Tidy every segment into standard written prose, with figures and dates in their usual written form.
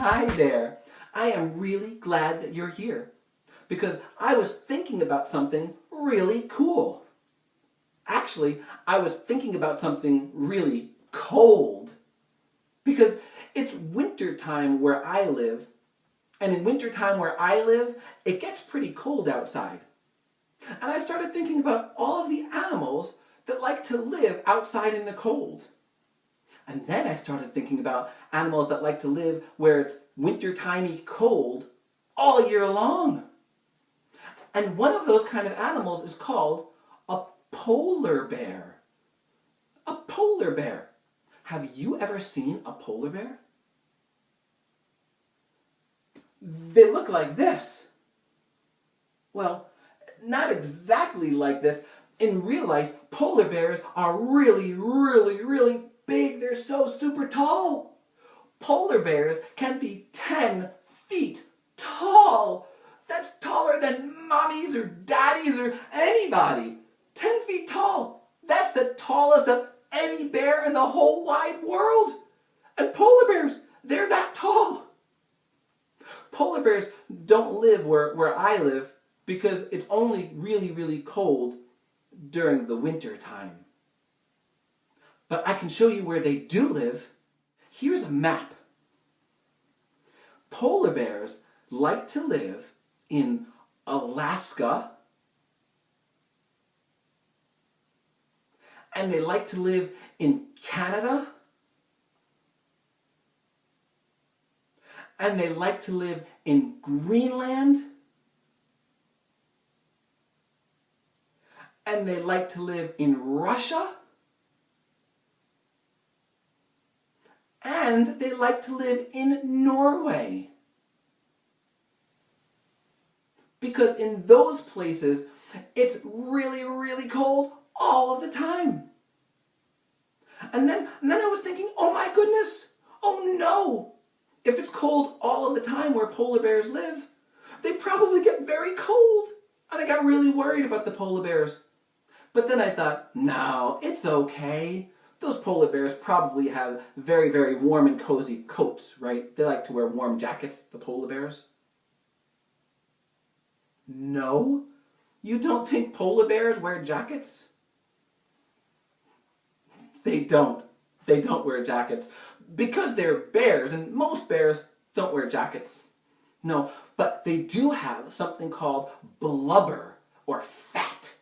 Hi there. I am really glad that you're here because I was thinking about something really cool. Actually, I was thinking about something really cold because it's winter time where I live, and in winter time where I live, it gets pretty cold outside. And I started thinking about all of the animals that like to live outside in the cold. And then I started thinking about animals that like to live where it's winter-timey cold all year long. And one of those kind of animals is called a polar bear. A polar bear. Have you ever seen a polar bear? They look like this. Well, not exactly like this. In real life, polar bears are really, really, really big. They're so super tall. Polar bears can be 10 feet tall. That's taller than mommies or daddies or anybody. 10 feet tall. That's the tallest of any bear in the whole wide world. And polar bears, they're that tall. Polar bears don't live where I live because it's only really, really cold during the winter time. But I can show you where they do live. Here's a map. Polar bears like to live in Alaska, and they like to live in Canada, and they like to live in Greenland, and they like to live in Russia, and they like to live in Norway. Because in those places, it's really, really cold all of the time. And then I was thinking, oh my goodness, oh no. If it's cold all of the time where polar bears live, they probably get very cold. And I got really worried about the polar bears. But then I thought, no, it's okay. Those polar bears probably have very, very warm and cozy coats, right? They like to wear warm jackets, the polar bears. No? You don't think polar bears wear jackets? They don't. They don't wear jackets. Because they're bears, and most bears don't wear jackets. No, but they do have something called blubber, or fat.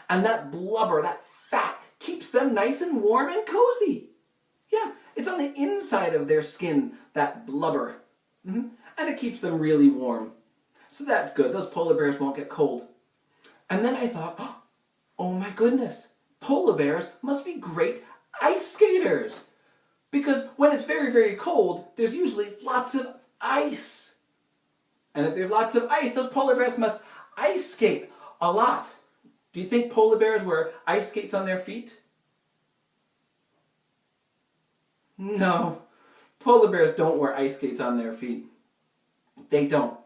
And that blubber, that fat, keeps them nice and warm and cozy. Yeah, it's on the inside of their skin, that blubber. And it keeps them really warm. So that's good. Those polar bears won't get cold. And then I thought, oh my goodness, polar bears must be great ice skaters. Because when it's very, very cold, there's usually lots of ice. And if there's lots of ice, those polar bears must ice skate a lot. Do you think polar bears wear ice skates on their feet? No, polar bears don't wear ice skates on their feet. They don't.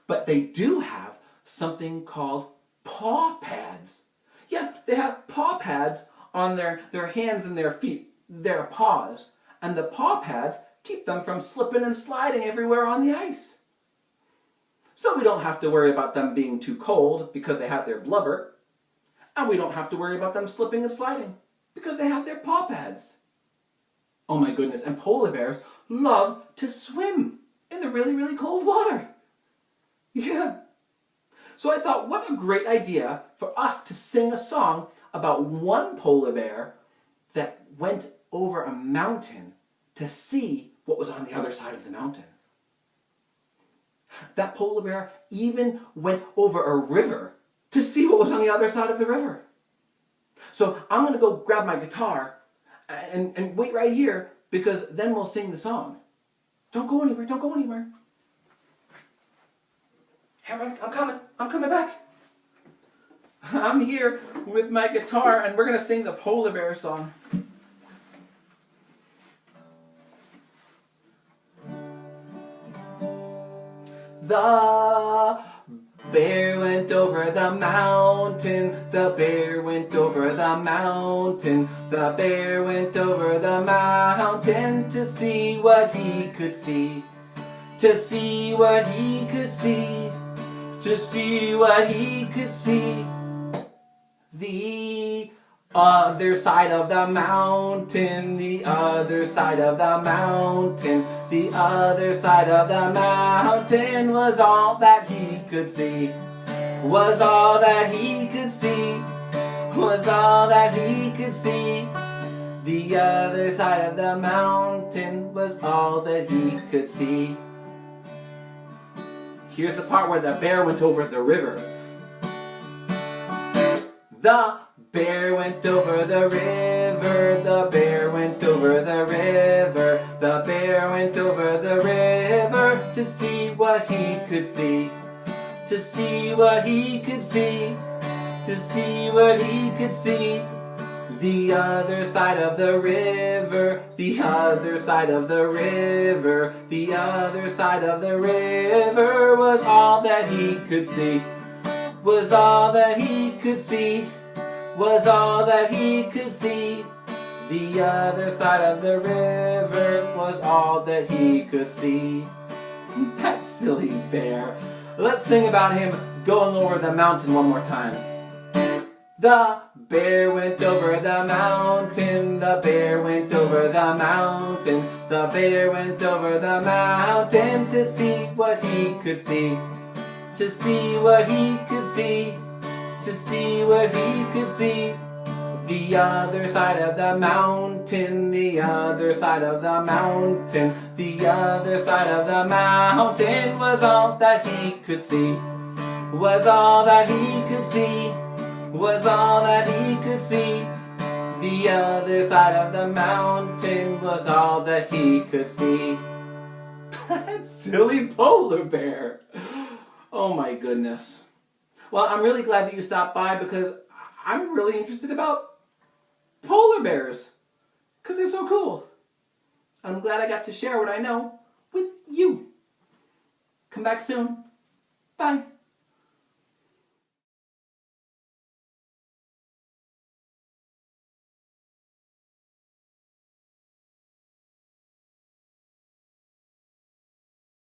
But they do have something called paw pads. Yeah, they have paw pads on their hands and their feet, their paws. And the paw pads keep them from slipping and sliding everywhere on the ice. So we don't have to worry about them being too cold because they have their blubber. And we don't have to worry about them slipping and sliding because they have their paw pads. Oh my goodness, and polar bears love to swim in the really, really cold water. Yeah. So I thought, what a great idea for us to sing a song about one polar bear that went over a mountain to see what was on the other side of the mountain. That polar bear even went over a river to see what was on the other side of the river. So I'm going to go grab my guitar and wait right here because then we'll sing the song. Don't go anywhere, don't go anywhere. I'm coming back. I'm here with my guitar and we're going to sing the polar bear song. The bear went over the mountain, the bear went over the mountain, the bear went over the mountain to see what he could see. to see what he could see, to see what he could see. The other side of the mountain, the other side of the mountain, the other side of the mountain was all that he could see, was all that he could see, was all that he could see. The other side of the mountain was all that he could see. Here's the part where the bear went over the river. The bear went over the river, the bear went over the river, the bear went over the river to see what he could see, to see what he could see, to see what he could see. The other side of the river, the other side of the river, the other side of the river was all that he could see, was all that he could see, was all that he could see. The other side of the river was all that he could see. That silly bear. Let's sing about him going over the mountain one more time. The bear went over the mountain, the bear went over the mountain, the bear went over the mountain to see what he could see, to see what he could see, to see what he could see. The other side of the mountain, the other side of the mountain, the other side of the mountain was all that he could see, was all that he could see, was all that he could see. The other side of the mountain was all that he could see. That silly polar bear. Oh my goodness. Well, I'm really glad that you stopped by because I'm really interested about polar bears because they're so cool. I'm glad I got to share what I know with you. Come back soon. Bye.